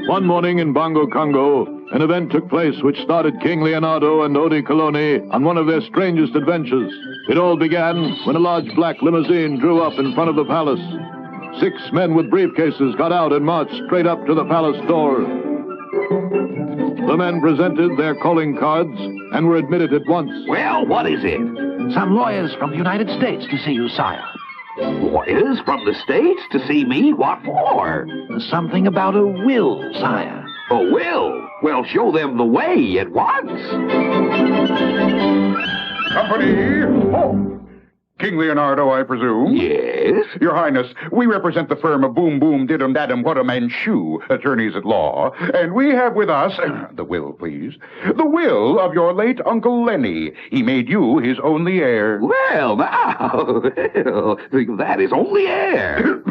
One morning in Bongo Congo, an event took place which started King Leonardo and Odie on one of their strangest adventures. It all began when a large black limousine drew up in front of the palace. 6 men with briefcases got out and marched straight up to the palace door. The men presented their calling cards and were admitted at once. Well, what is it? Some lawyers from the United States to see you, sire. Lawyers from the States to see me? What for? Something about a will, sire. A will? Well, show them the way at once. Company, halt! King Leonardo, I presume? Yes? Your Highness, we represent the firm of Boom Boom Diddum Daddum Whatum and Shoe, attorneys at law, and we have with us, the will, please, the will of your late Uncle Lennie. He made you his only heir. Well, now, that is only air.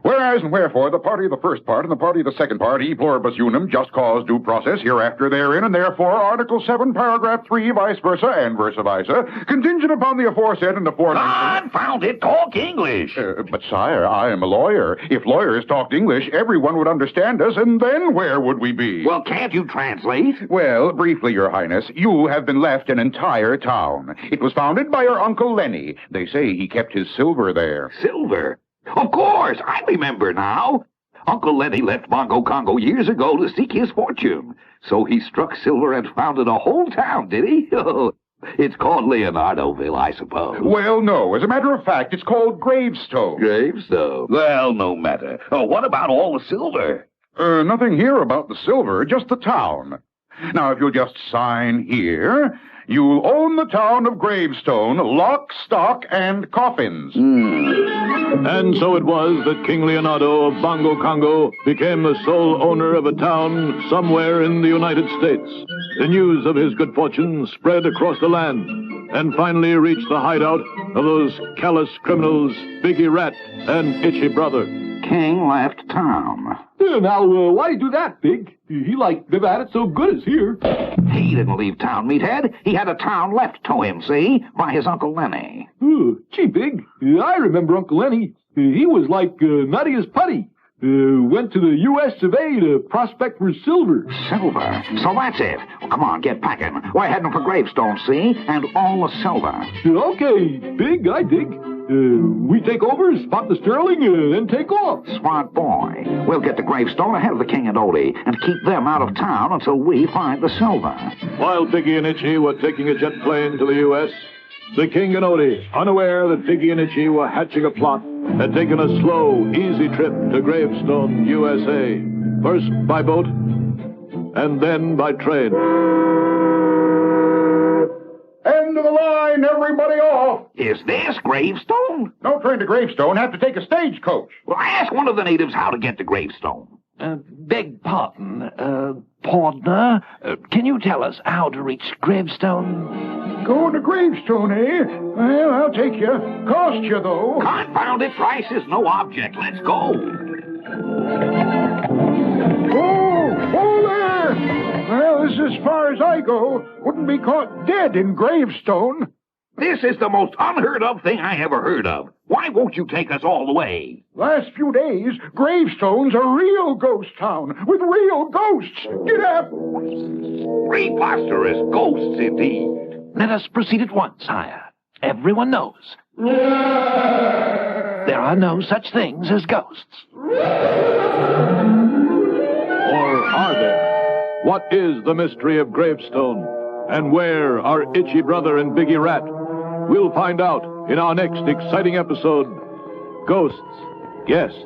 Whereas and wherefore, the party of the first part and the party of the second part, e pluribus unum, just cause due process, hereafter therein, and therefore, Article 7, Paragraph 3, vice versa, and versa versa, contingent upon the aforesaid and aforementioned... Confound it, talk English. But, sire, I am a lawyer. If lawyers talked English, everyone would understand us, and then where would we be? Well, can't you translate? Well, briefly, Your Highness, you have been left an entire town. It was founded by your Uncle Lennie. They say he kept his silver there. Silver? Of course, I remember now. Uncle Lennie left Bongo Congo years ago to seek his fortune. So he struck silver and founded a whole town, did he? It's called Leonardoville, I suppose. Well, no. As a matter of fact, it's called Gravestone. Gravestone? Well, no matter. What about all the silver? Nothing here about the silver, just the town. Now, if you'll just sign here, you'll own the town of Gravestone, lock, stock, and coffins. And so it was that King Leonardo of Bongo Congo became the sole owner of a town somewhere in the United States. The news of his good fortune spread across the land and finally reached the hideout of those callous criminals, Biggie Rat and Itchy Brother. King left town. Now, why do that, Big? He liked live at it so good as here. He didn't leave town, meathead. He had a town left to him, see, by his Uncle Lennie. Gee, Big, I remember Uncle Lennie. He was like nutty as putty. Went to the U.S. of A. to prospect for silver. Silver? So that's it. Well, come on, get packing. We're heading for Gravestone, see? And all the silver. Okay, Big, I dig. We take over, spot the sterling, then take off. Smart boy. We'll get to Gravestone ahead of the King and Odie and keep them out of town until we find the silver. While Biggie and Itchy were taking a jet plane to the U.S., the King and Odie, unaware that Biggie and Itchy were hatching a plot, had taken a slow, easy trip to Gravestone, USA. First by boat, and then by train. End of the line, everybody off! Is this Gravestone? No train to Gravestone, have to take a stagecoach. Well, ask one of the natives how to get to Gravestone. Beg pardon, Pardner, can you tell us how to reach Gravestone? Going to Gravestone, eh? Well, I'll take you. Cost you, though. Confound it, price is no object. Let's go. Oh, there! Well, this is as far as I go. Wouldn't be caught dead in Gravestone. This is the most unheard of thing I ever heard of. Why won't you take us all the way? Last few days, Gravestone's a real ghost town with real ghosts. Get up! Preposterous ghosts, indeed. Let us proceed at once, sire. Everyone knows. There are no such things as ghosts. Or are there? What is the mystery of Gravestone? And where are Itchy Brother and Biggie Rat? We'll find out in our next exciting episode, Ghosts, Guests,